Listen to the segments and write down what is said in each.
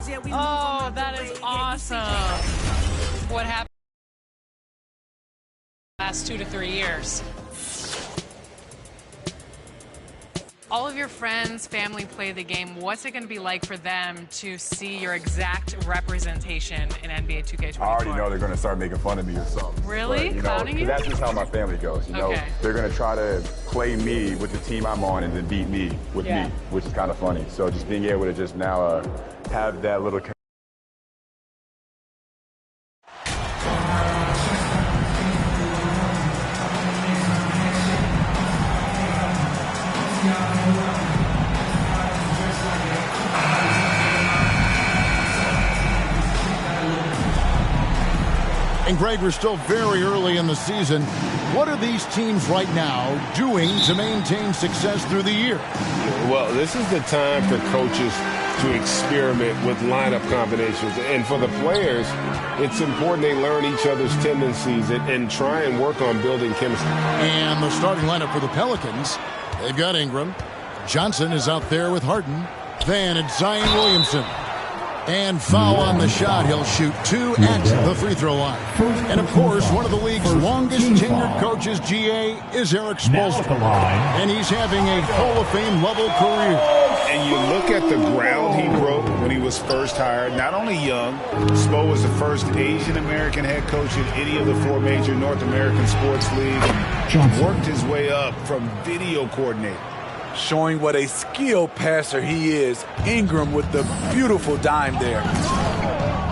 Oh, that is awesome. What happened the last 2 to 3 years? All of your friends, family play the game. What's it going to be like for them to see your exact representation in NBA 2K24? I already know they're going to start making fun of me or something. Really? But, Clowning you? That's just how my family goes. You know, they're going to try to play me with the team I'm on and then beat me with me, which is kind of funny. So just being able to just now have that little. And Greg, we're still very early in the season. What are these teams right now doing to maintain success through the year? Well, this is the time for coaches to experiment with lineup combinations. And for the players, it's important they learn each other's tendencies and try and work on building chemistry. And the starting lineup for the Pelicans, they've got Ingram. Johnson is out there with Harden. Then it's Zion Williamson. And foul on the shot. He'll shoot 2 at the free throw line. And, of course, one of the league's longest tenured coaches, GA, is Eric Spoelstra. And he's having a Hall of Fame level career. And you look at the ground he broke when he was first hired. Not only young, Spo was the first Asian-American head coach in any of the 4 major North American sports leagues. Worked his way up from video coordinator. Showing what a skilled passer he is. Ingram with the beautiful dime there.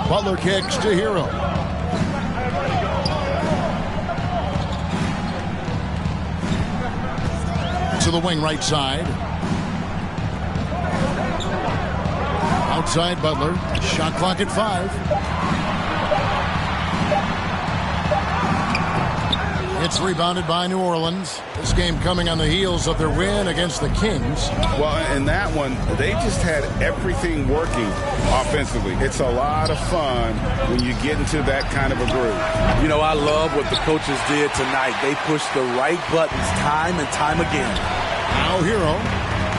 Butler kicks to Hero. To the wing right side. Outside Butler. Shot clock at 5. It's rebounded by New Orleans. This game coming on the heels of their win against the Kings. Well, in that one, they just had everything working offensively. It's a lot of fun when you get into that kind of a groove. You know, I love what the coaches did tonight. They pushed the right buttons time and time again. Now Hero,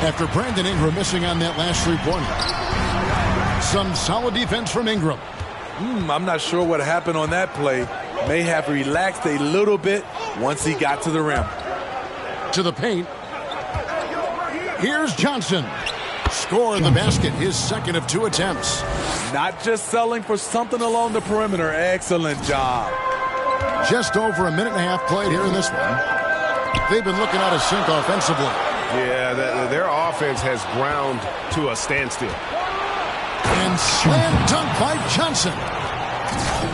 after Brandon Ingram missing on that last three-pointer. Some solid defense from Ingram. I'm not sure what happened on that play. May have relaxed a little bit once he got to the rim. To the paint. Here's Johnson. Score in the basket, his second of 2 attempts. Not just selling for something along the perimeter. Excellent job. Just over a minute and a half played here in this one. They've been looking out of sync offensively. Yeah, their offense has ground to a standstill. And slam dunk by Johnson.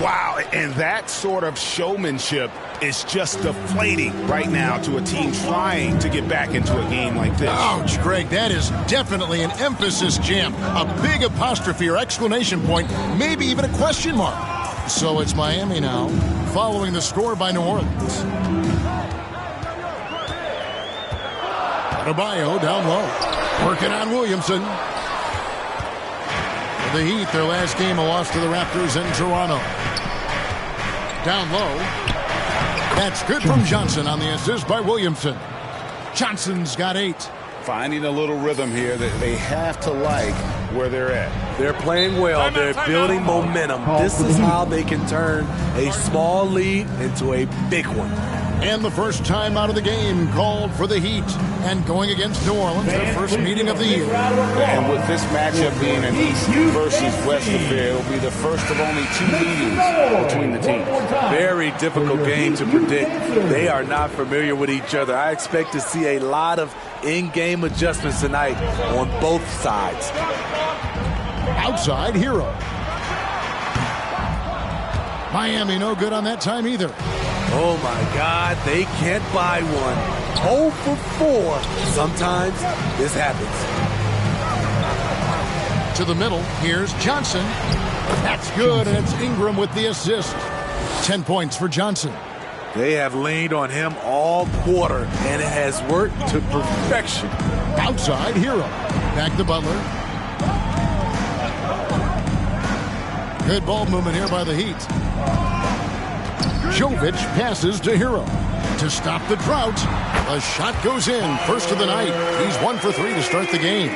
Wow, and that sort of showmanship is just deflating right now to a team trying to get back into a game like this. Ouch, Greg, that is definitely an emphasis jam. A big apostrophe or exclamation point, maybe even a question mark. So it's Miami now, following the score by New Orleans. Adebayo down low, working on Williamson. The Heat, their last game, a loss to the Raptors in Toronto. Down low. That's good from Johnson on the assist by Williamson. Johnson's got 8. Finding a little rhythm here that they have to like where they're at. They're playing well. They're building momentum. This is how they can turn a small lead into a big one. And the first time out of the game called for the Heat. And going against New Orleans, their first meeting of the year. And with this matchup being an East versus West affair, it will be the first of only 2 meetings between the teams. Very difficult game to predict. They are not familiar with each other. I expect to see a lot of in-game adjustments tonight on both sides. Outside Hero. Miami no good on that time either. Oh my God, they can't buy one. 0 for 4. Sometimes this happens. To the middle, here's Johnson. That's good, and it's Ingram with the assist. 10 points for Johnson. They have leaned on him all quarter, and it has worked to perfection. Outside Hero. Back to Butler. Good ball movement here by the Heat. Jovic passes to Hero. To stop the drought, a shot goes in. First of the night. He's 1 for 3 to start the game.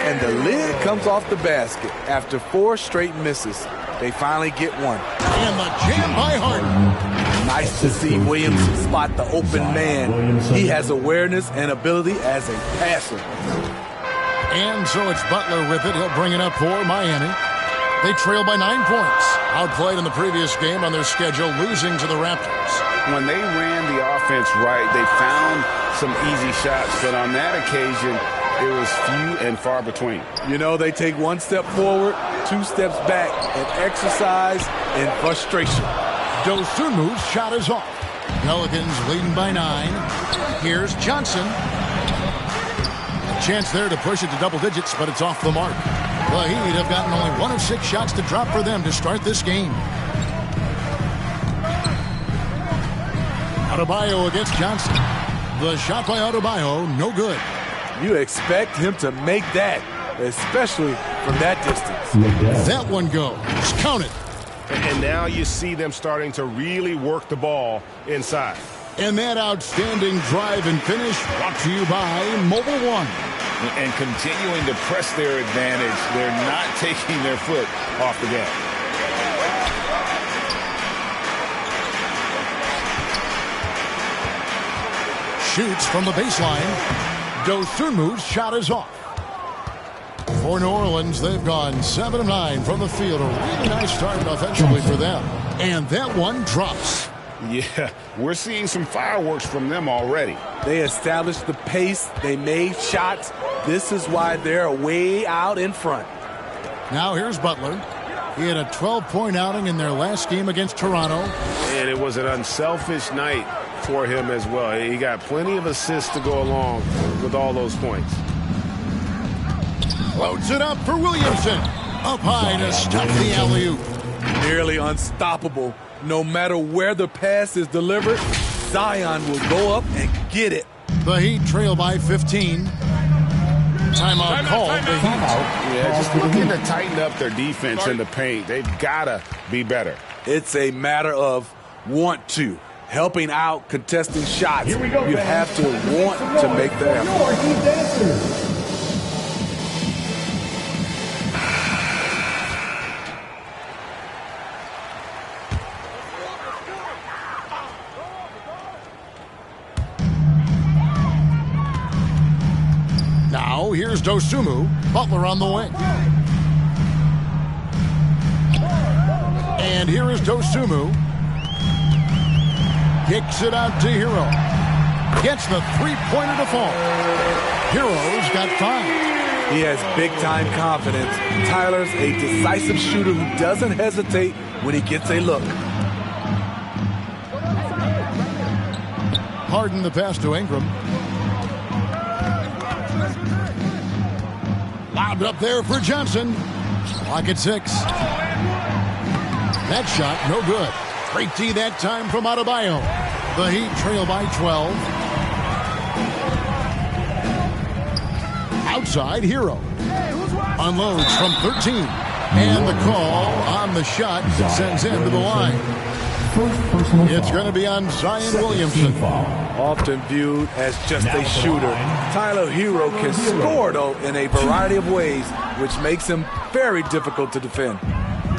And the lid comes off the basket. After 4 straight misses, they finally get one. And the jam by Harden. Nice to see Williamson spot the open man. He has awareness and ability as a passer. And so it's Butler with it. He'll bring it up for Miami. They trail by 9 points. Outplayed in the previous game on their schedule, losing to the Raptors. When they ran the offense right, they found some easy shots, but on that occasion, it was few and far between. You know, they take 1 step forward, 2 steps back, and exercise in frustration. Dosunmu's shot is off. Pelicans leading by 9. Here's Johnson. A chance there to push it to double digits, but it's off the mark. The Heat have gotten only 1 of 6 shots to drop for them to start this game. Adebayo against Johnson. The shot by Adebayo, no good. You expect him to make that, especially from that distance. That one goes. Count it. And now you see them starting to really work the ball inside. And that outstanding drive and finish brought to you by Mobile One. And continuing to press their advantage, they're not taking their foot off the gas. Shoots from the baseline. Dosunmu's shot is off. For New Orleans, they've gone 7 of 9 from the field. A really nice start offensively for them. And that one drops. Yeah, we're seeing some fireworks from them already. They established the pace. They made shots. This is why they're way out in front. Now here's Butler. He had a 12-point outing in their last game against Toronto. And it was an unselfish night for him as well. He got plenty of assists to go along with all those points. Loads it up for Williamson. Up high to stop the alley-oop. Nearly unstoppable. No matter where the pass is delivered, Zion will go up and get it. The Heat trail by 15. Timeout called. The Heat. Yeah, just looking to tighten up their defense in the paint. They've got to be better. It's a matter of want to. Helping out, contesting shots. You have to want to make the effort. Now here's Dosunmu. Butler on the wing. And here is Dosunmu. Kicks it out to Hero. Gets the three-pointer to fall. Hero's got 5. He has big-time confidence. Tyler's a decisive shooter who doesn't hesitate when he gets a look. Harden the pass to Ingram. Lobbed up there for Johnson. Clock at 6. That shot, no good. Great D that time from Adebayo. The Heat trail by 12. Outside, Hero. Unloads from 13. And the call on the shot sends him to the line. It's going to be on Zion Williamson. Often viewed as just a shooter, Tyler Hero can score, though, in a variety of ways, which makes him very difficult to defend.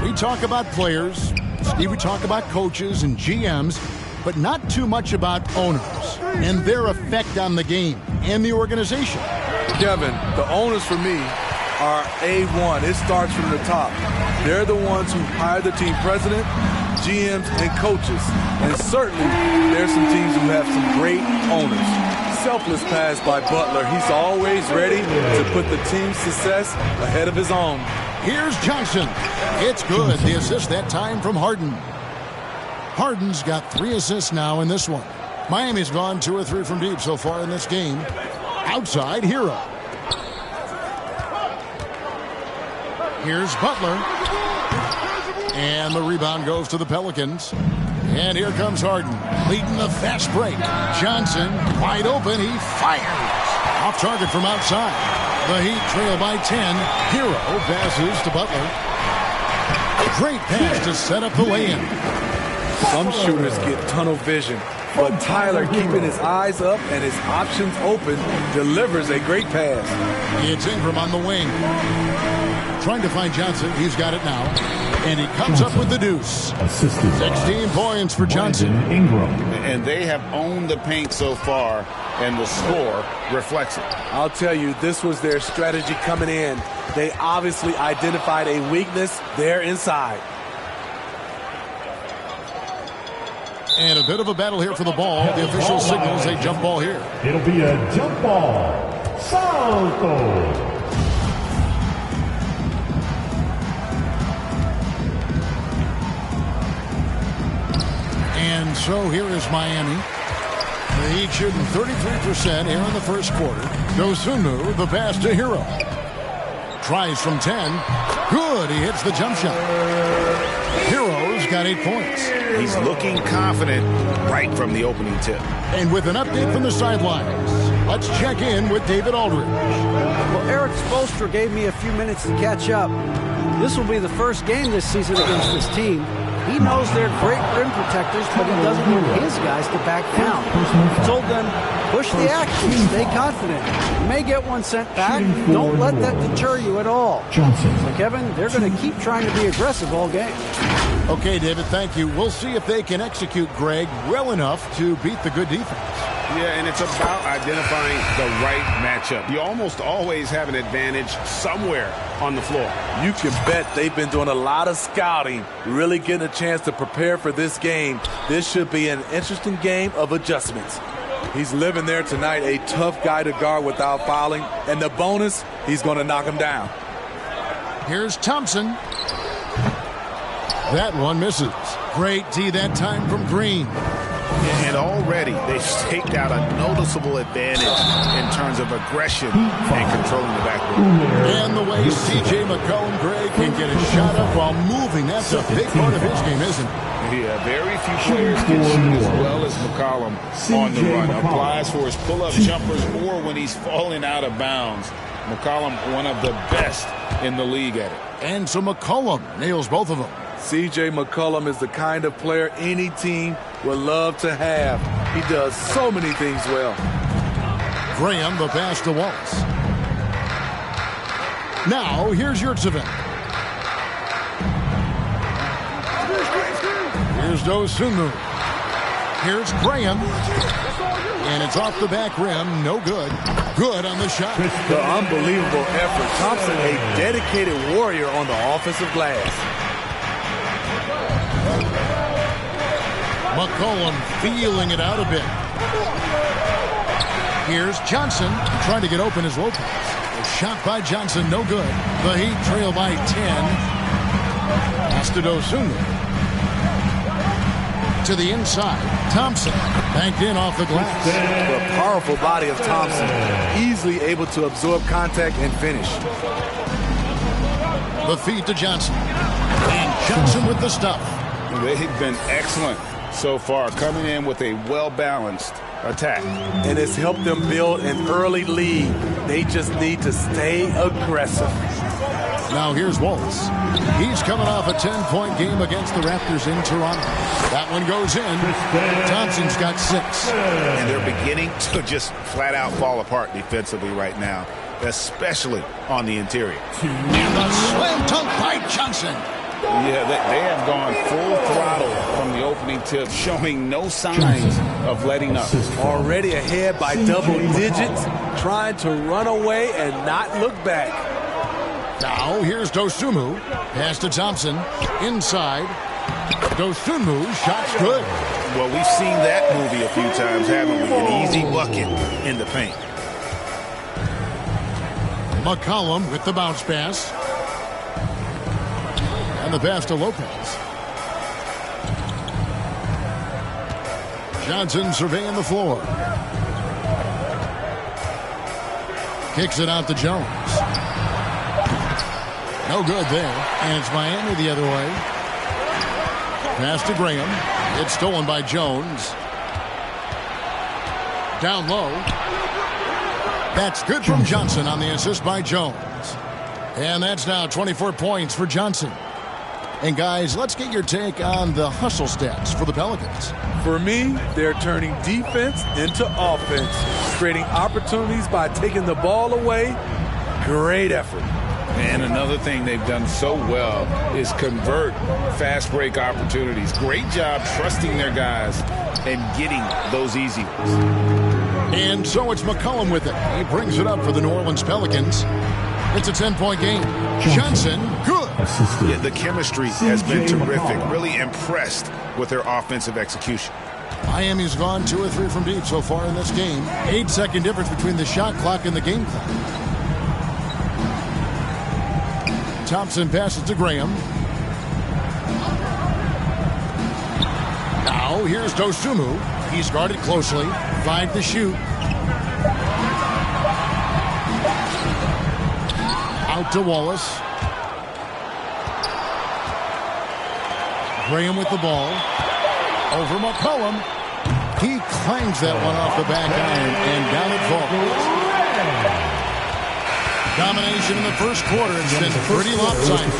We talk about players, Steve, we talk about coaches and GMs, but not too much about owners and their effect on the game and the organization. Kevin, the owners for me are A1. It starts from the top. They're the ones who hire the team president, GMs, and coaches. And certainly, there's some teams who have some great owners. Selfless pass by Butler. He's always ready to put the team's success ahead of his own. Here's Johnson. It's good. The assist that time from Harden. Harden's got 3 assists now in this one. Miami's gone 2 or 3 from deep so far in this game. Outside, Hero. Here's Butler. And the rebound goes to the Pelicans. And here comes Harden, leading the fast break. Johnson, wide open, he fires. Off target from outside. The Heat trail by 10. Hero passes to Butler. Great pass to set up the lay-in. Some shooters get tunnel vision. But Tyler, keeping his eyes up and his options open, delivers a great pass. It's Ingram on the wing. Trying to find Johnson. He's got it now. And he comes up with the deuce. 16 points for Johnson. Ingram. And they have owned the paint so far, and the score reflects it. I'll tell you, this was their strategy coming in. They obviously identified a weakness there inside. And a bit of a battle here for the ball. The official signals a jump ball here. It'll be a jump ball. Salto. And so here is Miami. The Heat shooting 33% here in the first quarter. Dosunmu, the pass to Hero. Tries from 10. Good, he hits the jump shot. Hero's got 8 points. He's looking confident right from the opening tip. And with an update from the sidelines, let's check in with David Aldridge. Well, Eric Spoelstra gave me a few minutes to catch up. This will be the first game this season against this team. He knows they're great rim protectors, but he doesn't want his guys to back down. He told them, push the action, stay confident. You may get one sent back. Don't let that deter you at all. So, Kevin, they're going to keep trying to be aggressive all game. Okay, David, thank you. We'll see if they can execute Greg well enough to beat the good defense. Yeah, and it's about identifying the right matchup. You almost always have an advantage somewhere on the floor. You can bet they've been doing a lot of scouting, really getting a chance to prepare for this game. This should be an interesting game of adjustments. He's living there tonight, a tough guy to guard without fouling. And the bonus, he's going to knock him down. Here's Thompson. That one misses. Great D that time from Green. And already they've staked out a noticeable advantage in terms of aggression and controlling the backboard. And the way C.J. McCollum, Greg, can get his shot up while moving, that's a big part of his game, isn't it? Yeah, very few players can shoot as well as McCollum on the run. Applies for his pull-up jumpers or when he's falling out of bounds. McCollum, one of the best in the league at it. And so McCollum nails both of them. C.J. McCollum is the kind of player any team would love to have. He does so many things well. Graham, the pass to Wallace. Now, here's Yurtseven. Here's Dosunmu. Here's Graham. And it's off the back rim. No good. Good on the shot. The unbelievable effort. Thompson, a dedicated warrior on the offensive glass. McCollum feeling it out a bit. Here's Johnson trying to get open as Lopez. A shot by Johnson, no good. The Heat trail by 10. Pass to Dosunmu. To the inside. Thompson banked in off the glass. The powerful body of Thompson. Easily able to absorb contact and finish. The feed to Johnson. And Johnson with the stuff. They've been excellent so far, coming in with a well-balanced attack. And it's helped them build an early lead. They just need to stay aggressive. Now here's Wallace. He's coming off a 10-point game against the Raptors in Toronto. That one goes in. Thompson's got 6. And they're beginning to just flat-out fall apart defensively right now, especially on the interior. And the slam dunk by Johnson. Yeah, they have gone full throttle from the opening tip, showing no signs of letting up. Already ahead by double digits, trying to run away and not look back. Now here's Dosunmu. Pass to Thompson. Inside. Dosunmu. Shot's good. Well, we've seen that movie a few times, haven't we? An easy bucket in the paint. McCollum with the bounce pass. And the pass to Lopez. Johnson surveying the floor. Kicks it out to Jones. No good there. And it's Miami the other way. Pass to Graham. It's stolen by Jones. Down low. That's good from Johnson on the assist by Jones. And that's now 24 points for Johnson. And guys, let's get your take on the hustle stats for the Pelicans. For me, they're turning defense into offense, creating opportunities by taking the ball away. Great effort. And another thing they've done so well is convert fast break opportunities. Great job trusting their guys and getting those easy ones. And so it's McCollum with it. He brings it up for the New Orleans Pelicans. It's a 10-point game. Johnson, good. Yeah, the chemistry has been terrific. Really impressed with their offensive execution. Miami's gone 2 or 3 from deep so far in this game. 8-second difference between the shot clock and the game clock. Thompson passes to Graham. Now here's Dosunmu. He's guarded closely. 5 to shoot. Out to Wallace. Graham with the ball. Over McCollum. He clangs that one off the back iron, and down it falls. Domination in the first quarter. It's been pretty lopsided.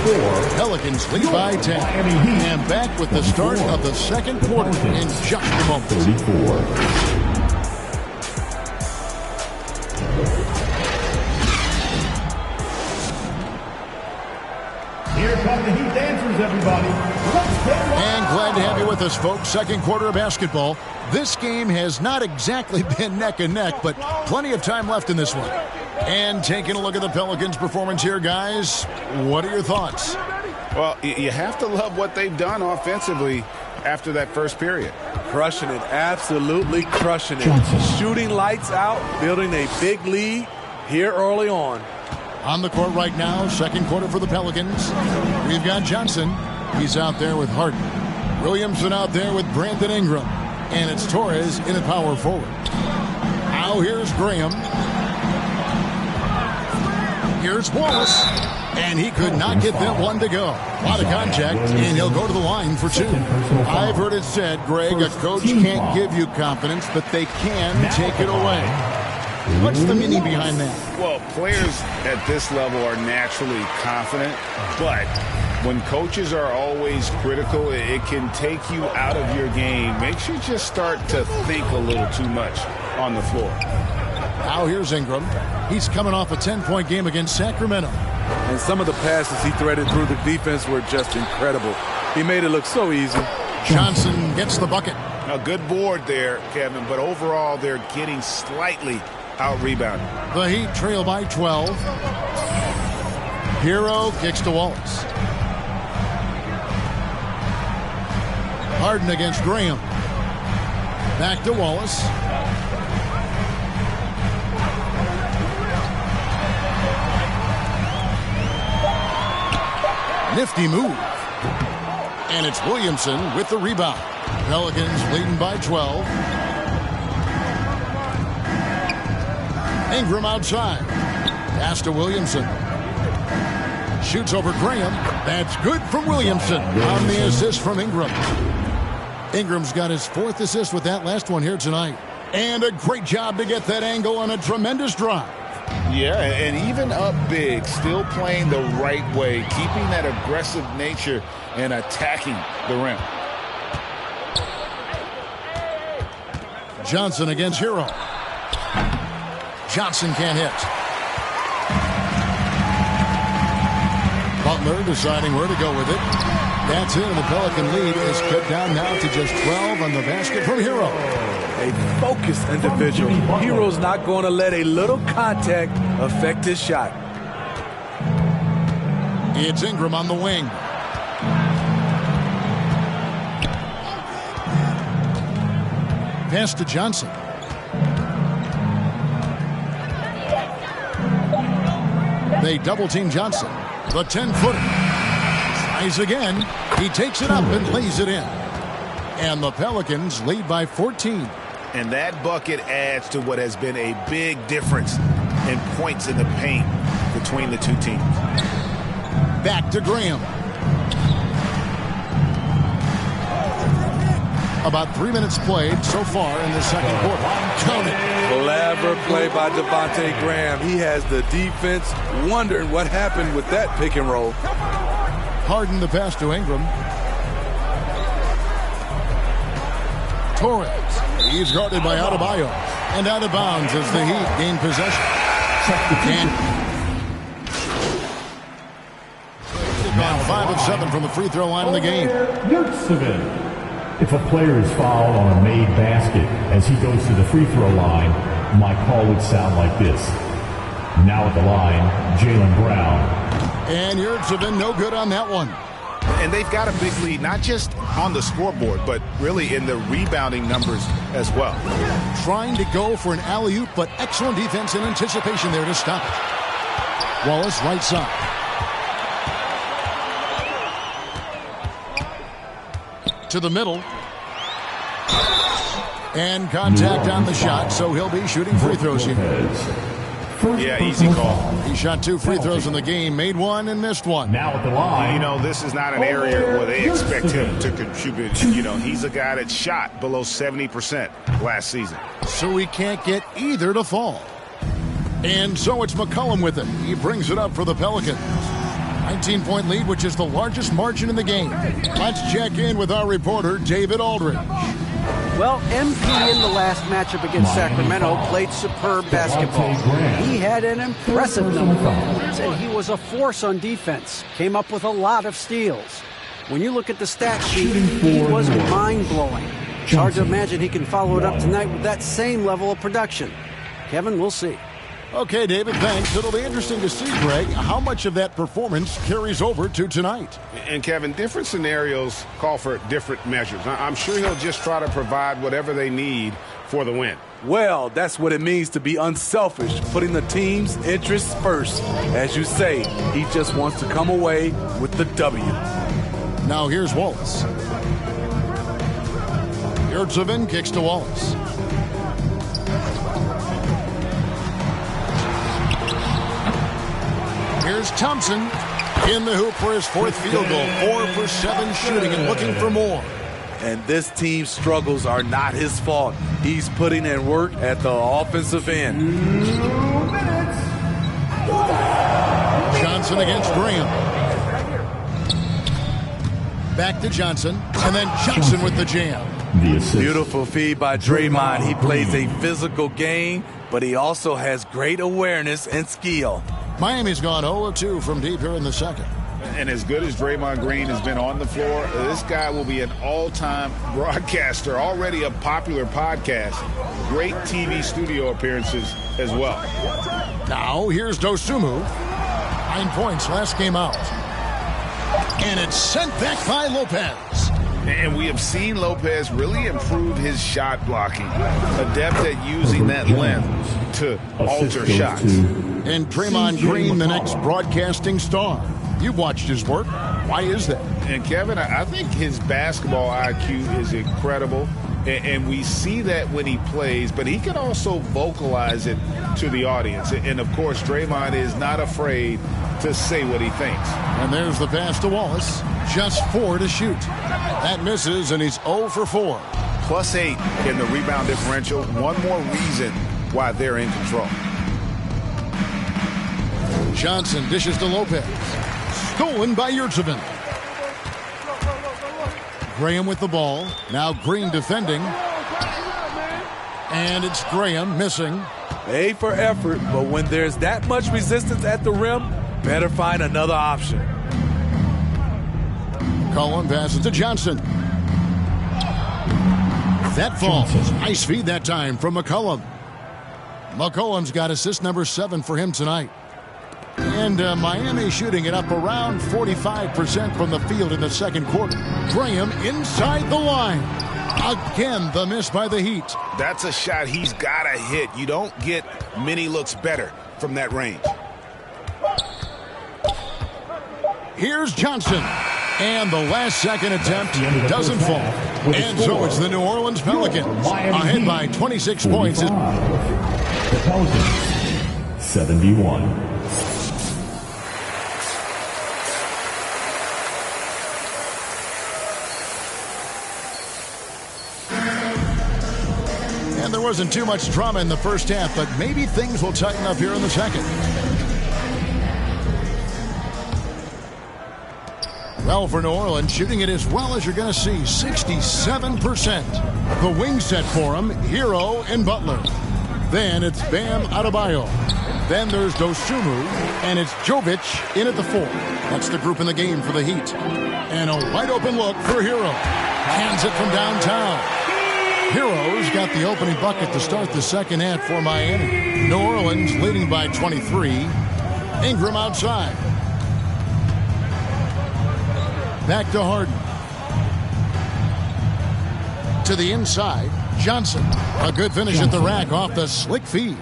Pelicans lead by 10. And back with the start of the second quarter in just a moment. 34. Here come the Heat dancers, everybody. Let's get right. And glad to have you with us, folks. Second quarter of basketball. This game has not exactly been neck and neck, but plenty of time left in this one. And taking a look at the Pelicans' performance here, guys, what are your thoughts? Well, you have to love what they've done offensively after that first period. Crushing it, absolutely crushing it. Shooting lights out, building a big lead here early on. On the court right now, second quarter for the Pelicans. We've got Johnson. He's out there with Harden. Williamson out there with Brandon Ingram. And it's Torres in at power forward. Now here's Graham. Here's Wallace. And he could not get that one to go. A lot of contact, and he'll go to the line for 2. I've heard it said, Greg, a coach can't give you confidence, but they can take it away. What's the meaning behind that? Well, players at this level are naturally confident, but when coaches are always critical, it can take you out of your game. Makes you just start to think a little too much on the floor. Now here's Ingram. He's coming off a 10-point game against Sacramento. And some of the passes he threaded through the defense were just incredible. He made it look so easy. Johnson gets the bucket. A good board there, Kevin, but overall they're getting slightly out-rebounded. The Heat trail by 12. Hero kicks to Wallace. Harden against Graham. Back to Wallace. Nifty move. And it's Williamson with the rebound. Pelicans leading by 12. Ingram outside. Pass to Williamson. Shoots over Graham. That's good from Williamson on the assist from Ingram. Ingram's got his 4th assist with that last one here tonight. And a great job to get that angle on a tremendous drive. Yeah, and even up big, still playing the right way, keeping that aggressive nature and attacking the rim. Johnson against Hero. Johnson can't hit. Butler deciding where to go with it. That's it, and the Pelican lead is cut down now to just 12 on the basket from Hero. A focused individual. Hero's not going to let a little contact affect his shot. It's Ingram on the wing. Pass to Johnson. They double-team Johnson. The 10-footer. Tries again. He takes it up and lays it in. And the Pelicans lead by 14. And that bucket adds to what has been a big difference in points in the paint between the two teams. Back to Graham. About 3 minutes played so far in the second quarter. Count it. Clever play by Devontae Graham. He has the defense wondering what happened with that pick and roll. Harden the pass to Ingram. Torres. He's guarded by Adebayo. And out of bounds as the Heat gain possession. Now 5 of 7 from the free throw line in the game. If a player is fouled on a made basket as he goes to the free throw line, my call would sound like this. Now at the line, Jaylen Brown. And Yurtsevin no good on that one. And they've got a big lead, not just on the scoreboard, but really in the rebounding numbers as well. Trying to go for an alley-oop, but excellent defense and anticipation there to stop it. Wallace, right side. To the middle. And contact on the shot, so he'll be shooting free throws here. Yeah, easy call. He shot 2 free throws in the game, made 1 and missed 1. Now at the line. You know, this is not an area where they expect him to contribute. You know, he's a guy that shot below 70% last season. So he can't get either to fall. And so it's McCollum with it. He brings it up for the Pelicans. 19-point lead, which is the largest margin in the game. Let's check in with our reporter, David Aldridge. Well, MP in the last matchup against Sacramento played superb basketball. He had an impressive number of points, and he was a force on defense. Came up with a lot of steals. When you look at the stat sheet, he was mind-blowing. It's hard to imagine he can follow it up tonight with that same level of production. Kevin, we'll see. Okay, David, thanks. It'll be interesting to see, Greg, how much of that performance carries over to tonight. And, Kevin, different scenarios call for different measures. I'm sure he'll just try to provide whatever they need for the win. Well, that's what it means to be unselfish, putting the team's interests first. As you say, he just wants to come away with the W. Now here's Wallace. Yurtsevin kicks to Wallace. Here's Thompson in the hoop for his 4th field goal. 4 for 7 shooting and looking for more. And this team's struggles are not his fault. He's putting in work at the offensive end. Johnson against Graham. Back to Johnson. And then Johnson with the jam. Beautiful feed by Draymond. He plays a physical game, but he also has great awareness and skill. Miami's gone 0-2 from deep here in the second. And as good as Draymond Green has been on the floor, this guy will be an all-time broadcaster, already a popular podcast. Great TV studio appearances as well. Now here's Dosunmu. 9 points last game out. And it's sent back by Lopez. And we have seen Lopez really improve his shot blocking, adept at using that length to alter shots. And Draymond Green, the next broadcasting star. You've watched his work. Why is that? And Kevin, I think his basketball IQ is incredible. And we see that when he plays, but he can also vocalize it to the audience. And of course, Draymond is not afraid to say what he thinks. And there's the pass to Wallace. Just 4 to shoot. That misses, and he's 0 for 4. +8 in the rebound differential. One more reason why they're in control. Johnson dishes to Lopez. Stolen by Yurtsevin. Graham with the ball. Now Green defending. And it's Graham missing. A for effort, but when there's that much resistance at the rim, better find another option. Cullen passes to Johnson. That falls. Nice feed that time from McCollum. McCollum's got assist number 7 for him tonight. And Miami shooting it up around 45% from the field in the second quarter. Graham inside the line. Again, the miss by the Heat. That's a shot he's got to hit. You don't get many looks better from that range. Here's Johnson. And the last second attempt doesn't fall. And so it's the New Orleans Pelicans ahead by 26 points. The Pelicans, 71. And there wasn't too much drama in the first half, but maybe things will tighten up here in the second. Well, for New Orleans, shooting it as well as you're going to see, 67%. The wing set for him, Hero and Butler. Then it's Bam Adebayo. Then there's Dosunmu, and it's Jovic in at the 4. That's the group in the game for the Heat. And a wide-open look for Hero. Hands it from downtown. Hero's got the opening bucket to start the second half for Miami. New Orleans leading by 23. Ingram outside. Back to Harden. To the inside, Johnson. A good finish at the rack off the slick feed.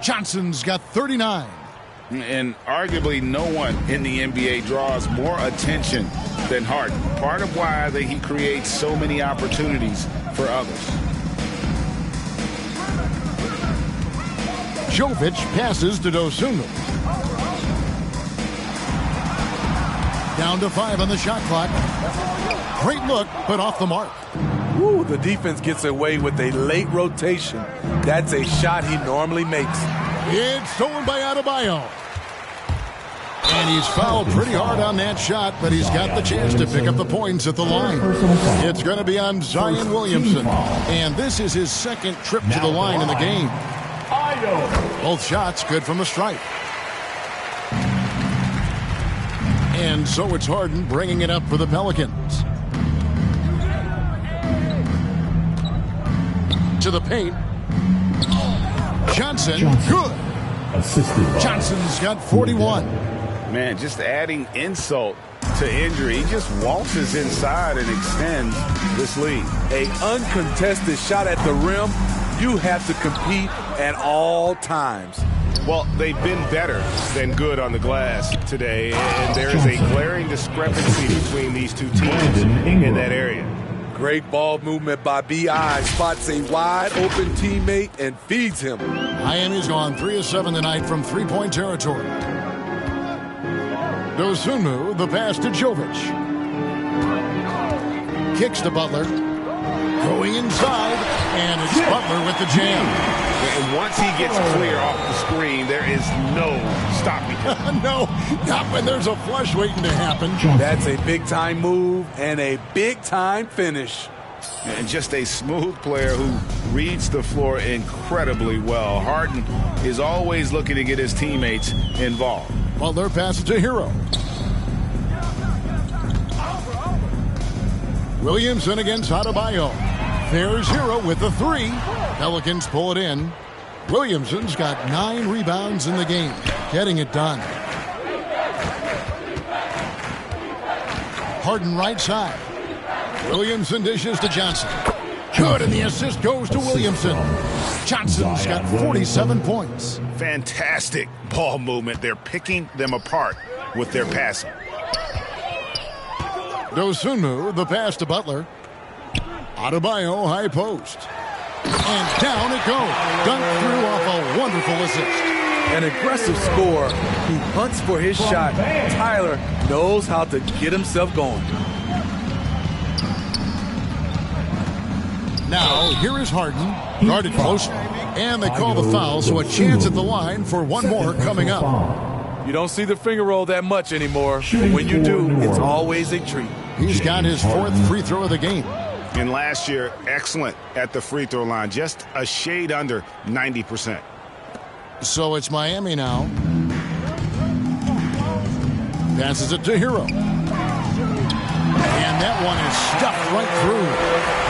Johnson's got 39. And arguably no one in the NBA draws more attention than Harden. Part of why he creates so many opportunities for others. Jovic passes to Dosunmu. Down to 5 on the shot clock. Great look, but off the mark. Ooh, the defense gets away with a late rotation. That's a shot he normally makes. It's stolen by Adebayo. And he's fouled pretty hard on that shot, but he's got the chance to pick up the points at the line. It's going to be on Zion Williamson. And this is his second trip to the line in the game. Both shots good from the stripe. And so it's Harden bringing it up for the Pelicans. To the paint. Johnson, good. Johnson's got 41. Man, just adding insult to injury. He just waltzes inside and extends this lead. A uncontested shot at the rim. You have to compete at all times. Well, they've been better than good on the glass today, and there is a glaring discrepancy between these two teams in that area. Great ball movement by B.I. Spots a wide-open teammate and feeds him. Miami's gone 3 of 7 tonight from three-point territory. Dosunmu, the pass to Jovic. Kicks to Butler. Going inside, and it's Butler with the jam. And once he gets clear off the screen, there is no stopping him. No, not when there's a flush waiting to happen. That's a big-time move and a big-time finish. And just a smooth player who reads the floor incredibly well. Harden is always looking to get his teammates involved. Butler passes to Hero. Williamson against Adebayo. There's Hero with the 3. Pelicans pull it in. Williamson's got 9 rebounds in the game, getting it done. Harden right side. Williamson dishes to Johnson. Good, and the assist goes to Williamson. Johnson's got 47 points. Fantastic ball movement. They're picking them apart with their passing. Dosunmu, the pass to Butler. Adebayo, high post. And down it goes. Dunked through off a wonderful assist. An aggressive scorer who hunts for his shot. Tyler knows how to get himself going. Now, here is Harden, guarded closely. And they call the foul, so a chance at the line for one more coming up. You don't see the finger roll that much anymore. But when you do, it's always a treat. He's got his 4th free throw of the game. And last year, excellent at the free throw line, just a shade under 90%. So it's Miami now. Passes it to Hero. And that one is stuffed right through.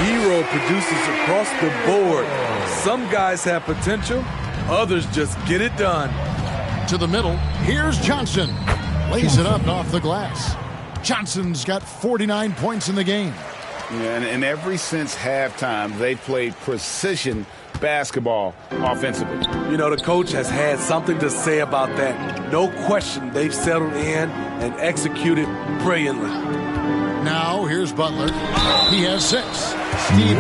Hero produces across the board. Some guys have potential, others just get it done. To the middle, here's Johnson. Lays it up off the glass. Johnson's got 49 points in the game. Yeah, and ever since halftime, they played precision basketball offensively. You know, the coach has had something to say about that. No question, they've settled in and executed brilliantly. Now, here's Butler. He has 6.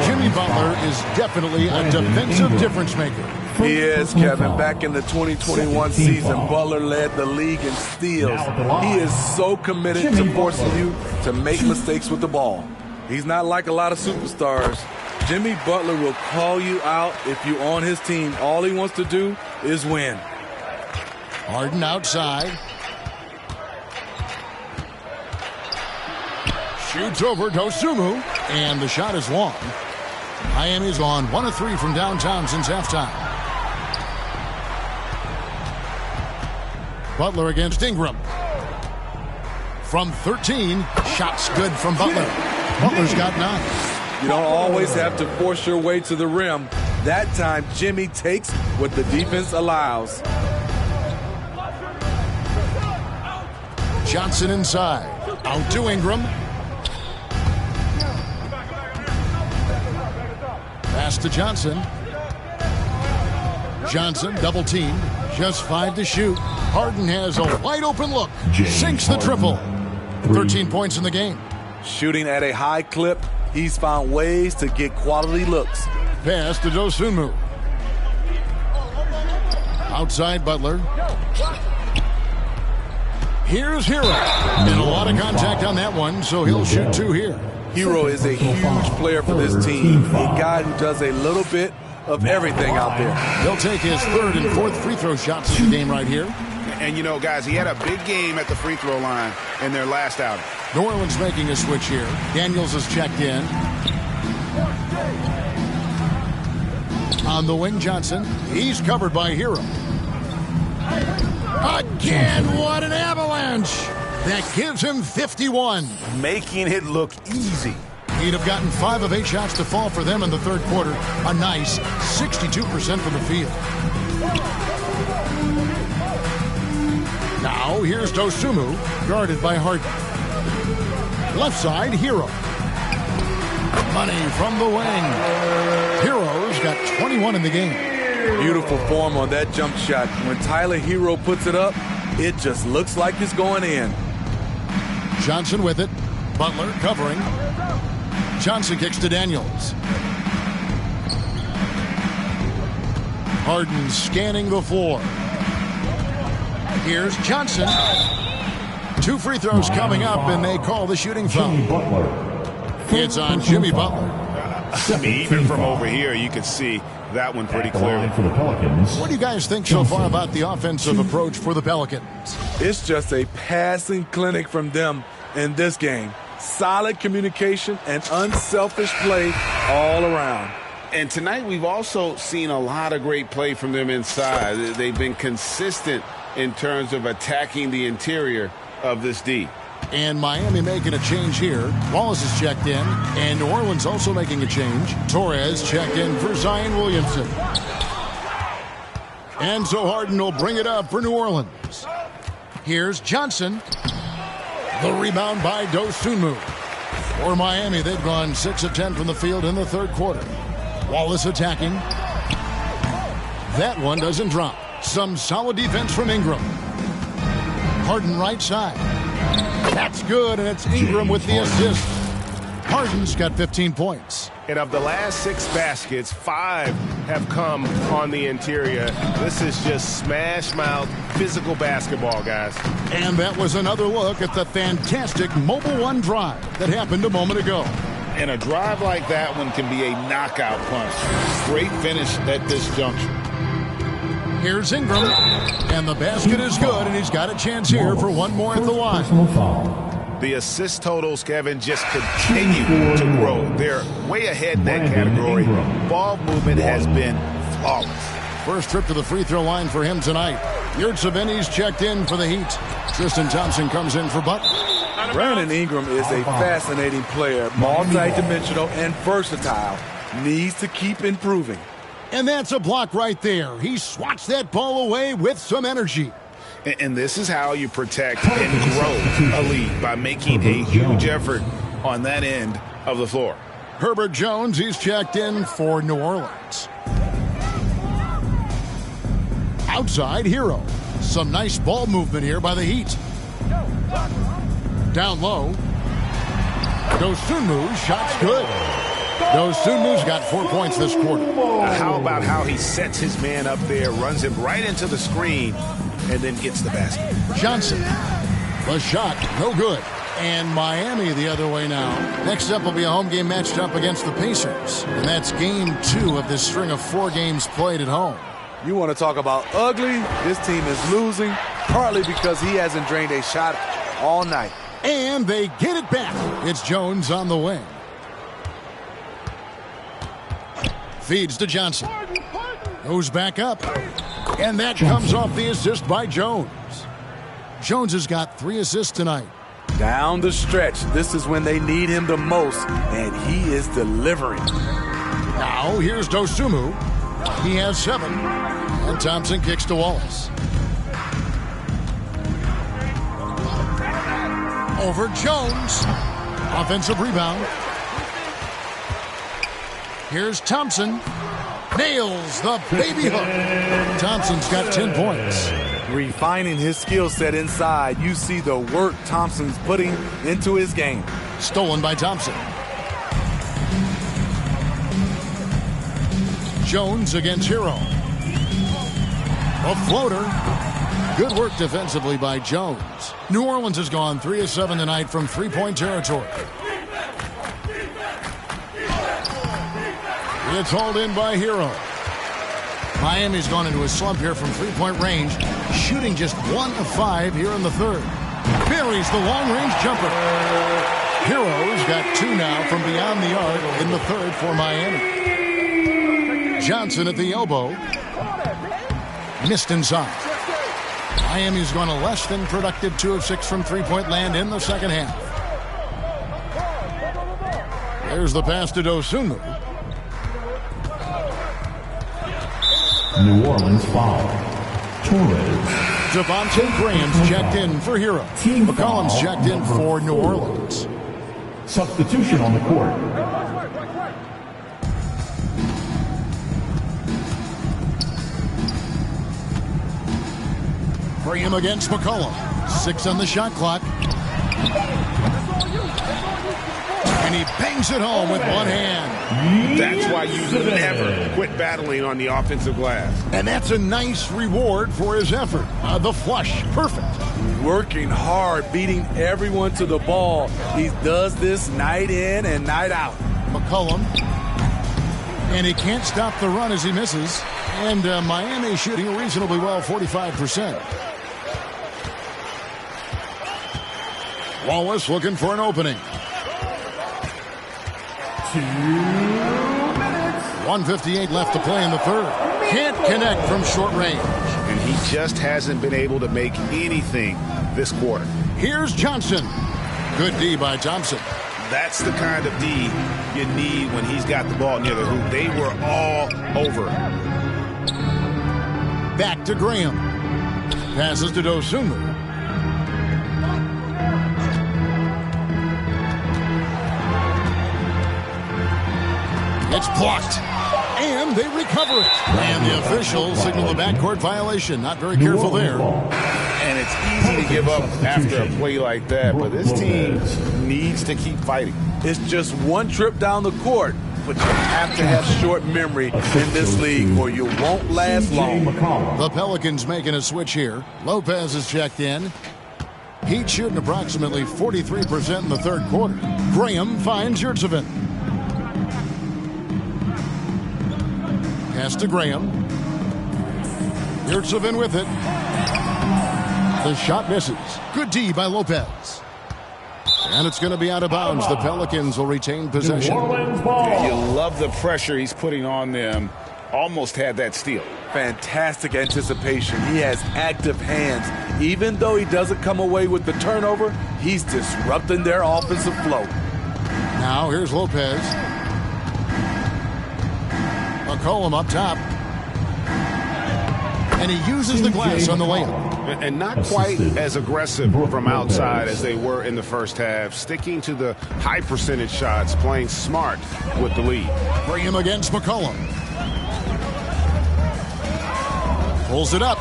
Jimmy Butler is definitely a defensive difference maker. He is, Kevin. Back in the 2021 season, Butler led the league in steals. He is so committed to forcing you to make mistakes with the ball. He's not like a lot of superstars. Jimmy Butler will call you out if you're on his team. All he wants to do is win. Harden outside. Shoots over Dosunmu, and the shot is long. Miami's gone 1 of 3 from downtown since halftime. Butler against Ingram. From 13, shots good from Butler. Butler's got 9. You don't always have to force your way to the rim. That time, Jimmy takes what the defense allows. Johnson inside. Out to Ingram. Pass to Johnson. Johnson double teamed. Just 5 to shoot. Harden has a wide open look. Sinks the triple. 13 points in the game. Shooting at a high clip, he's found ways to get quality looks. Pass to Dosunmu. Outside Butler. Here's Hero. And a lot of contact on that one, so he'll shoot 2 here. Hero is a huge player for this team. A guy who does a little bit of everything out there. He'll take his 3rd and 4th free throw shots of the game right here. And, you know, guys, he had a big game at the free throw line in their last outing. New Orleans making a switch here. Daniels has checked in. On the wing, Johnson. He's covered by Hero. Again, what an avalanche. That gives him 51. Making it look easy. He'd have gotten 5 of 8 shots to fall for them in the 3rd quarter. A nice 62% from the field. Now, here's Dosunmu, guarded by Harden. Left side, Hero. Money from the wing. Hero's got 21 in the game. Beautiful form on that jump shot. When Tyler Hero puts it up, it just looks like it's going in. Johnson with it. Butler covering. Johnson kicks to Daniels. Harden scanning the floor. Here's Johnson. 2 free throws coming up, and they call the shooting foul. It's on Jimmy Butler. I mean, even from over here, you can see that one pretty clearly. For the Pelicans. What do you guys think so far about the offensive approach for the Pelicans? It's just a passing clinic from them in this game. Solid communication and unselfish play all around. And tonight we've also seen a lot of great play from them inside. They've been consistent in terms of attacking the interior of this D. And Miami making a change here. Wallace is checked in. And New Orleans also making a change. Torres checked in for Zion Williamson. And so Harden will bring it up for New Orleans. Here's Johnson. The rebound by Dosunmu. For Miami, they've gone 6 of 10 from the field in the 3rd quarter. Wallace attacking. That one doesn't drop. Some solid defense from Ingram. Harden right side. That's good, and it's Ingram with the assist. Harden's got 15 points. And of the last 6 baskets, 5 have come on the interior. This is just smash-mouth physical basketball, guys. And that was another look at the fantastic Mobile One drive that happened a moment ago. And a drive like that one can be a knockout punch. Great finish at this juncture. Here's Ingram, and the basket is good, and he's got a chance here for one more at the line. The assist totals, Kevin, just continue to grow. They're way ahead in that category. Ball movement has been flawless. First trip to the free throw line for him tonight. Yurtseven's checked in for the Heat. Tristan Thompson comes in for Butler. Brandon Ingram is a fascinating player, multi-dimensional and versatile. Needs to keep improving. And that's a block right there. He swats that ball away with some energy. And this is how you protect and grow a lead, by making a huge effort on that end of the floor. Herbert Jones, he's checked in for New Orleans. Outside, Hero. Some nice ball movement here by the Heat. Down low. Dosunmu, shot's good. Dosunmu's got 4 points this quarter. How about how he sets his man up there, runs him right into the screen, and then gets the basket. Johnson. The shot, no good. And Miami the other way now. Next up will be a home game matched up against the Pacers. And that's game 2 of this string of 4 games played at home. You want to talk about ugly? This team is losing, partly because he hasn't drained a shot all night. And they get it back. It's Jones on the wing. Feeds to Johnson. Goes back up. And that comes off the assist by Jones. Jones has got 3 assists tonight. Down the stretch, this is when they need him the most, and he is delivering. Now, here's Dosunmu. He has 7. And Thompson kicks to Wallace. Over Jones. Offensive rebound. Here's Thompson. Nails the baby hook. Thompson's got 10 points. Refining his skill set inside, you see the work Thompson's putting into his game. Stolen by Thompson. Jones against Hero. A floater. Good work defensively by Jones. New Orleans has gone 3 of 7 tonight from three-point territory. It's hauled in by Hero. Miami's gone into a slump here from three-point range, shooting just 1 of 5 here in the third. Buries the long-range jumper. Hero's got 2 now from beyond the arc in the third for Miami. Johnson at the elbow. Missed inside. Miami's gone a less than productive 2 of 6 from three-point land in the second half. There's the pass to Dosunmu. New Orleans foul. Torres. Devontae Graham's checked in for Hero. McCollum's checked in for New Orleans. Substitution on the court. Graham against McCollum. 6 on the shot clock. And he bangs it home with one hand. That's why you never quit battling on the offensive glass. And that's a nice reward for his effort. The flush, perfect. Working hard, beating everyone to the ball. He does this night in and night out. McCollum. And he can't stop the run as he misses. And Miami shooting reasonably well, 45%. Wallace looking for an opening. 2 minutes. 1:58 left to play in the third. Can't connect from short range. And he just hasn't been able to make anything this quarter. Here's Johnson. Good D by Thompson. That's the kind of D you need when he's got the ball near the hoop. They were all over. Back to Graham. Passes to Dosunmu. It's blocked. And they recover it. And the officials signal a backcourt violation. Not very careful there. And it's easy to give up after a play like that, but this team needs to keep fighting. It's just one trip down the court, but you have to have short memory in this league or you won't last long. The Pelicans making a switch here. Lopez is checked in. Heat shooting approximately 43% in the third quarter. Graham finds Yurtsevin. Pass to Graham. Yurtsevin with it. The shot misses. Good D by Lopez. And it's going to be out of bounds. The Pelicans will retain possession. Yeah, you love the pressure he's putting on them. Almost had that steal. Fantastic anticipation. He has active hands. Even though he doesn't come away with the turnover, he's disrupting their offensive flow. Now here's Lopez. McCollum up top. And he uses the glass on the layup. And not quite as aggressive from outside as they were in the first half. Sticking to the high percentage shots, playing smart with the lead. Graham against McCollum. Pulls it up.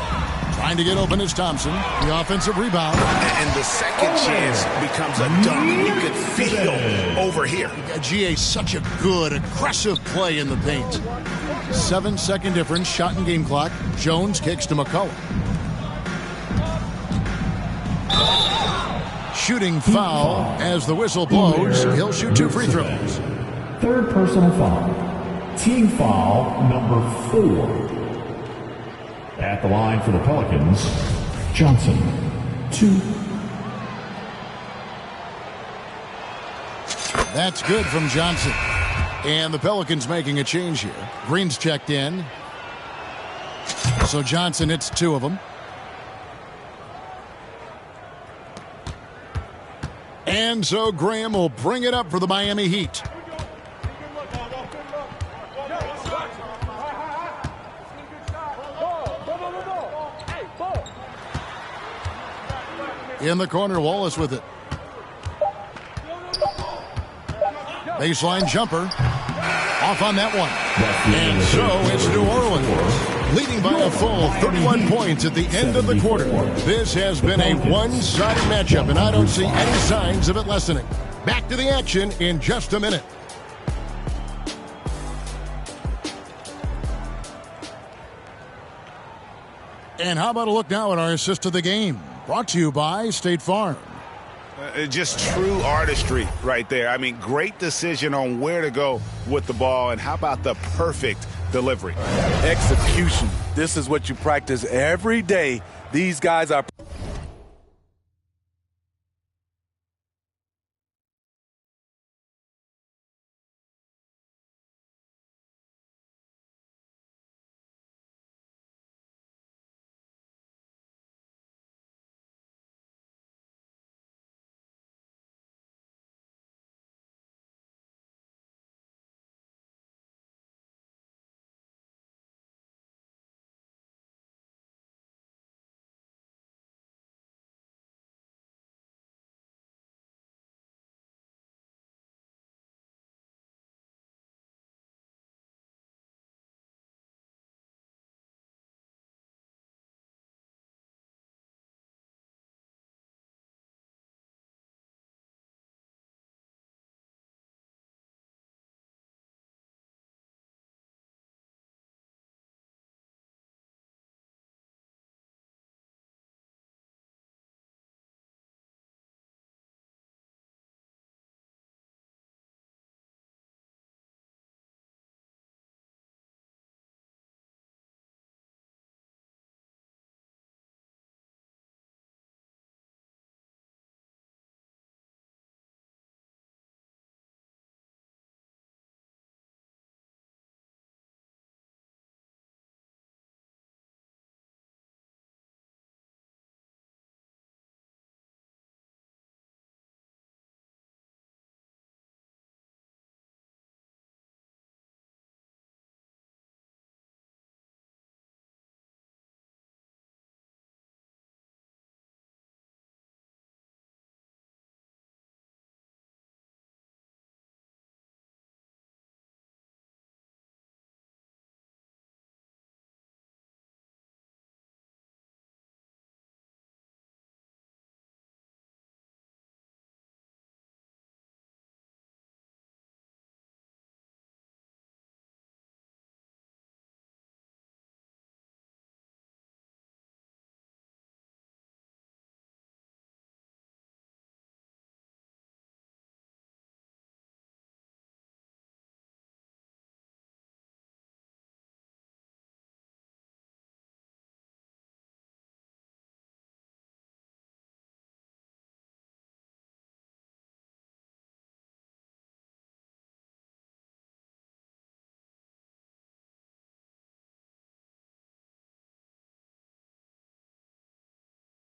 Trying to get open is Thompson. The offensive rebound. And the second chance becomes a dunk. You can feel over here. GA, such a good, aggressive play in the paint. 7-second difference, shot and game clock. Jones kicks to McCollum. Shooting foul as the whistle blows. He'll shoot 2 free throws. Third personal foul. Team foul number 4. At the line for the Pelicans, Johnson, 2. That's good from Johnson. And the Pelicans making a change here. Green's checked in. So Johnson hits 2 of them. And so Graham will bring it up for the Miami Heat. In the corner, Wallace with it. Baseline jumper. Off on that one. And so it's New Orleans, leading by a full 31 points at the end of the quarter. This has been a one-sided matchup, and I don't see any signs of it lessening. Back to the action in just a minute. And how about a look now at our assist of the game? Brought to you by State Farm. Just true artistry right there. I mean, great decision on where to go with the ball, and how about the perfect delivery? Execution. This is what you practice every day. These guys are...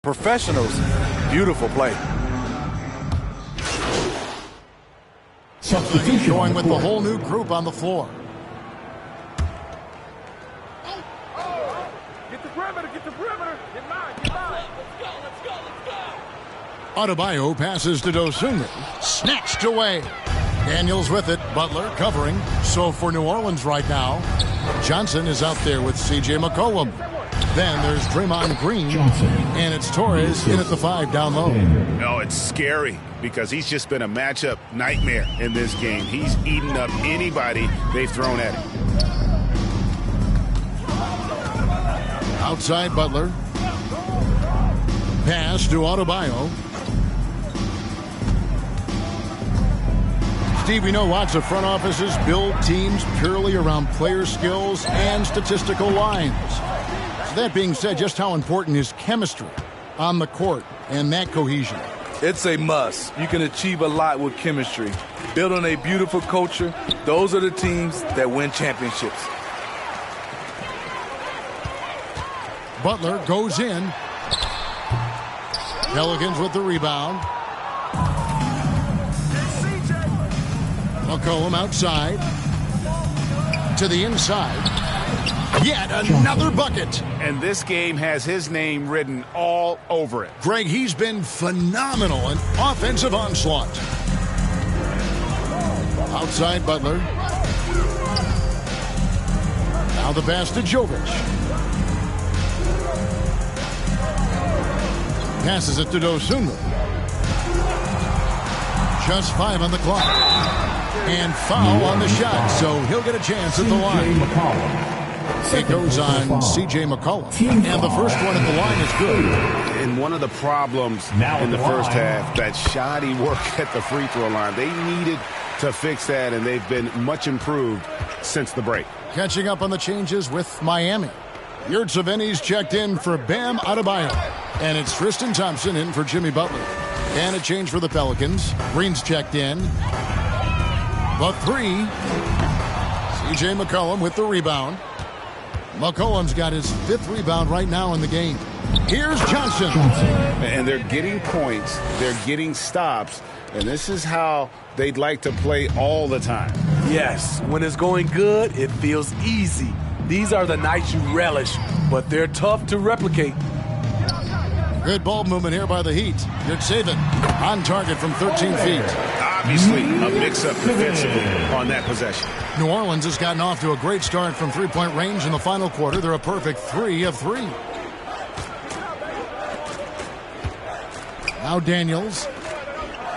Professionals. Beautiful play. Substitution going with the whole new group on the floor. Get the perimeter, get the perimeter. Get mine, get mine. Let's go. Adebayo passes to Dosunmu. Snatched away. Daniels with it. Butler covering. So for New Orleans right now, Johnson is out there with C.J. McCollum. Then there's Draymond Green, and it's Torres in at the 5 down low. No, it's scary because he's just been a matchup nightmare in this game. He's eaten up anybody they've thrown at him. Outside Butler. Pass to Adebayo. Steve, we know lots of front offices build teams purely around player skills and statistical lines. That being said, just how important is chemistry on the court and that cohesion? It's a must. You can achieve a lot with chemistry. Building a beautiful culture, those are the teams that win championships. Butler goes in. Pelicans with the rebound. McCollum outside. To the inside. Yet another bucket. And this game has his name written all over it. Greg, he's been phenomenal in offensive onslaught. Outside Butler. Now the pass to Jovic. Passes it to Dosunmu. Just 5 on the clock. And foul on the shot, so he'll get a chance at the line. It goes on C.J. McCollum. And the first one at the line is good. And one of the problems in the first half, that shoddy work at the free throw line. They needed to fix that, and they've been much improved since the break. Catching up on the changes with Miami. Yurtseven's checked in for Bam Adebayo. And it's Tristan Thompson in for Jimmy Butler. And a change for the Pelicans. Green's checked in. The 3. C.J. McCollum with the rebound. McCollum's got his 5th rebound right now in the game. Here's Johnson. And they're getting points. They're getting stops. And this is how they'd like to play all the time. Yes, when it's going good, it feels easy. These are the nights you relish, but they're tough to replicate. Good ball movement here by the Heat. Yurtseven on target from 13 feet. Obviously, a mix-up defensively on that possession. New Orleans has gotten off to a great start from three-point range in the final quarter. They're a perfect 3 of 3. Now Daniels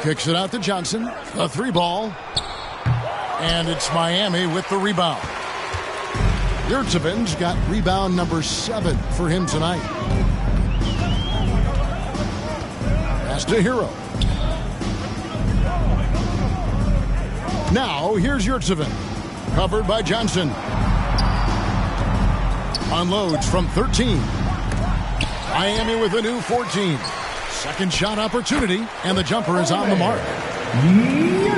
kicks it out to Johnson. A 3-ball. And it's Miami with the rebound. Yurtseven's got rebound number 7 for him tonight. Pass to Hero. Now, here's Yurtseven. Covered by Johnson. Unloads from 13. Miami with a new 14. Second shot opportunity, and the jumper is on the mark.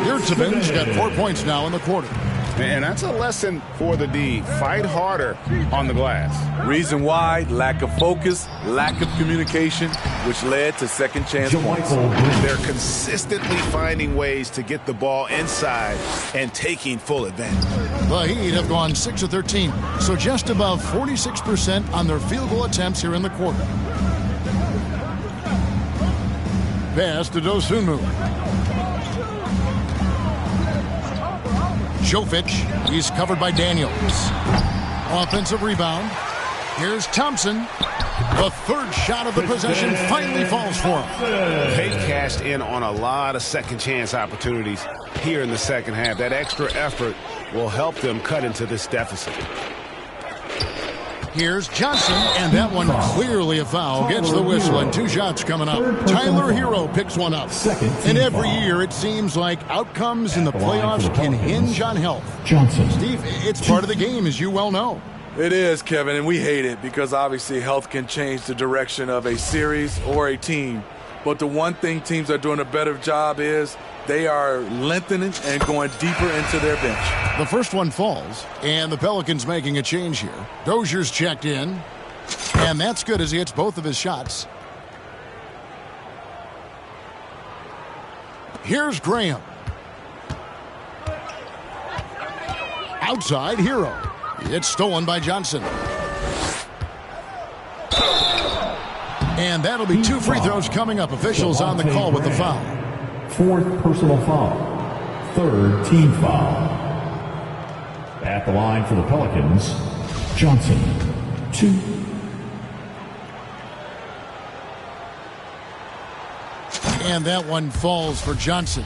Yurtseven's got 4 points now in the quarter. And that's a lesson for the D. Fight harder on the glass. Reason why? Lack of focus, lack of communication, which led to second chance points. They're consistently finding ways to get the ball inside and taking full advantage. The Heat have gone 6 of 13, so just above 46% on their field goal attempts here in the quarter. Pass to Dosunmu. Jovic, he's covered by Daniels. Offensive rebound. Here's Thompson. The third shot of the possession finally falls for him. They cashed in on a lot of second chance opportunities here in the second half. That extra effort will help them cut into this deficit. Here's Johnson, and that one clearly a foul. Gets the whistle, and 2 shots coming up. Tyler Hero picks one up. And every year it seems like outcomes in the playoffs can hinge on health. Steve, it's part of the game, as you well know. It is, Kevin, and we hate it because obviously health can change the direction of a series or a team. But the one thing teams are doing a better job is they are lengthening and going deeper into their bench. The first one falls, and the Pelicans making a change here. Dozier's checked in, and that's good as he hits both of his shots. Here's Graham. Outside, Hero. It's stolen by Johnson. And that'll be 2 free throws coming up. Officials on the call with the foul. 4th personal foul. 3rd team foul. At the line for the Pelicans, Johnson, 2. And that one falls for Johnson.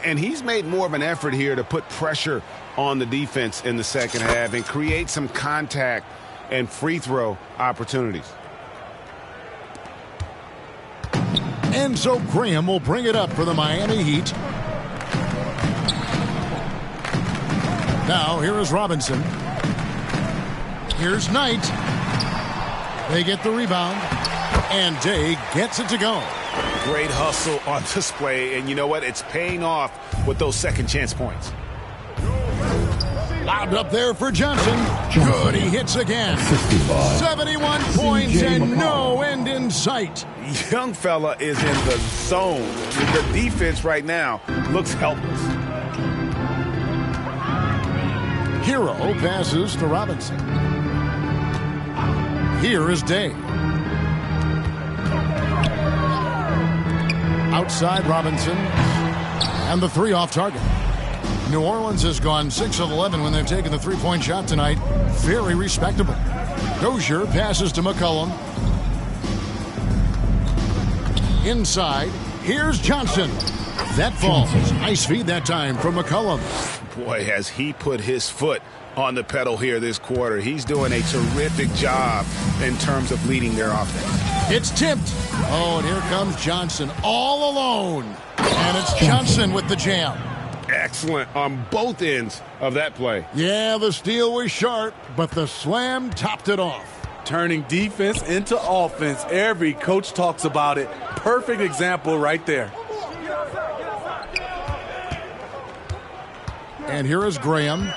And he's made more of an effort here to put pressure on the defense in the second half and create some contact and free throw opportunities. And so Graham will bring it up for the Miami Heat. Now, here is Robinson. Here's Knight. They get the rebound. And Day gets it to go. Great hustle on display, and you know what? It's paying off with those second chance points. Lobbed up there for Johnson. Good, he hits again. 71 points and no end in sight. Young fella is in the zone. The defense right now looks helpless. Hero passes to Robinson. Here is Day. Outside Robinson. And the three off target. New Orleans has gone 6 of 11 when they've taken the three-point shot tonight. Very respectable. Dozier passes to McCollum. Inside, here's Johnson. That falls. Nice feed that time from McCollum. Boy, has he put his foot on the pedal here this quarter. He's doing a terrific job in terms of leading their offense. It's tipped. Oh, and here comes Johnson all alone. And it's Johnson with the jam. Excellent on both ends of that play. Yeah, the steal was sharp, but the slam topped it off. Turning defense into offense. Every coach talks about it. Perfect example right there. And here is Graham.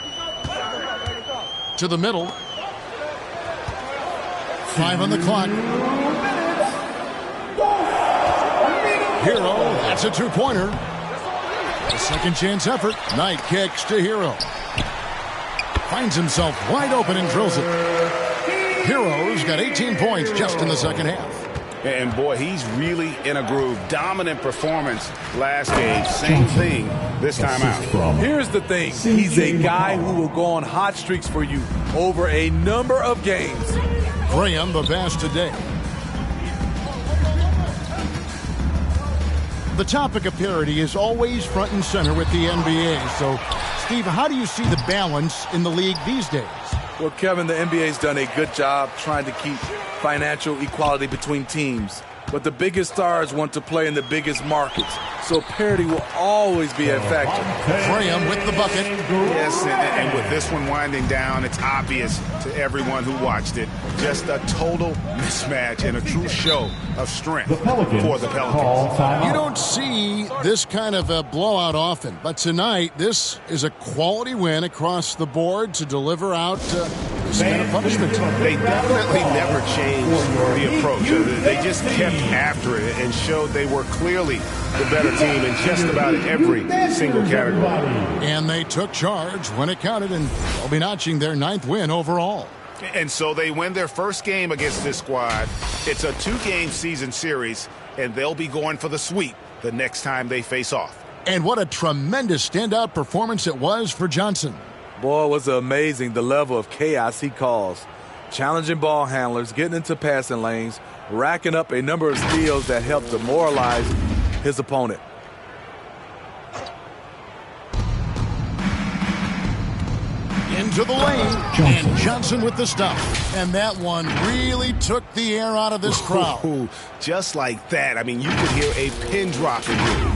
To the middle. 5 on the clock. Hero, that's a two-pointer. A second chance effort. Knight kicks to Hero. Finds himself wide open and drills it. Hero's got 18 points just in the second half. And boy, he's really in a groove. Dominant performance last game. Same thing this time out. Here's the thing. He's a guy who will go on hot streaks for you over a number of games. Graham, the pass today. The topic of parity is always front and center with the NBA. So, Steve, how do you see the balance in the league these days? Well, Kevin, the NBA's done a good job trying to keep financial equality between teams. But the biggest stars want to play in the biggest markets, so parity will always be a factor. Graham with the bucket. Yes, and with this one winding down, it's obvious to everyone who watched it. Just a total mismatch and a true show of strength for the Pelicans. You don't see this kind of a blowout often, but tonight this is a quality win across the board to deliver out this kind of punishment. They definitely never changed the approach. They just kept after it and showed they were clearly the better team in just about every single category. And they took charge when it counted, and they'll be notching their 9th win overall. And so they win their first game against this squad. It's a 2-game season series, and they'll be going for the sweep the next time they face off. And what a tremendous standout performance it was for Johnson. Boy, it was amazing the level of chaos he caused. Challenging ball handlers, getting into passing lanes, racking up a number of steals that helped demoralize his opponent. Into the lane, and Johnson with the stop. And that one really took the air out of this crowd. Ooh, just like that. I mean, you could hear a pin drop in here.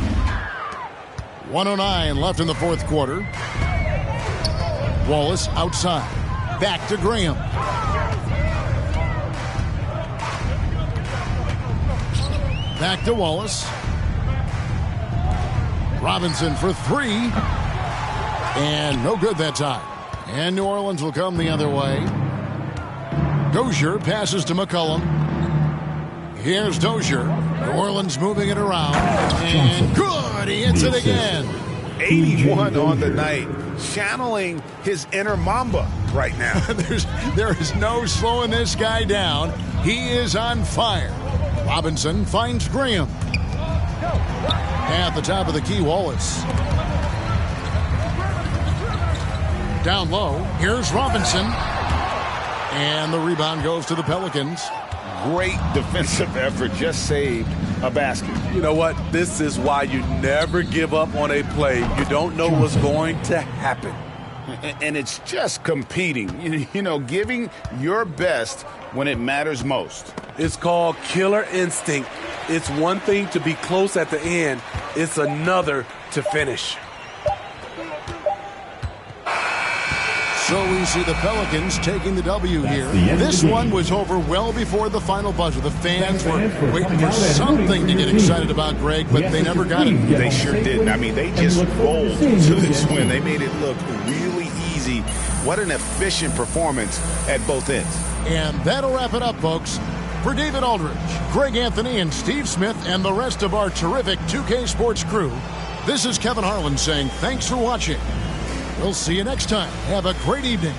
1:09 left in the fourth quarter. Wallace outside. Back to Graham. Back to Wallace. Robinson for 3. And no good that time. And New Orleans will come the other way. Dozier passes to McCollum. Here's Dozier. New Orleans moving it around. And good! He hits it again. 81 on the night. Channeling his inner Mamba right now. There is no slowing this guy down. He is on fire. Robinson finds Graham. At the top of the key, Wallace. Down low, here's Robinson. And the rebound goes to the Pelicans. Great defensive effort, just saved a basket. You know what? This is why you never give up on a play. You don't know what's going to happen. And it's just competing, you know, giving your best when it matters most. It's called killer instinct. It's one thing to be close at the end. It's another to finish. So we see the Pelicans taking the W here. This one was over well before the final buzzer. The fans were waiting for something to get excited about, Greg, but they never got it. They sure didn't. I mean, they just rolled to this win. They made it look really easy. What an efficient performance at both ends. And that'll wrap it up, folks. For David Aldridge, Greg Anthony, and Steve Smith, and the rest of our terrific 2K Sports crew, this is Kevin Harlan saying thanks for watching. We'll see you next time. Have a great evening.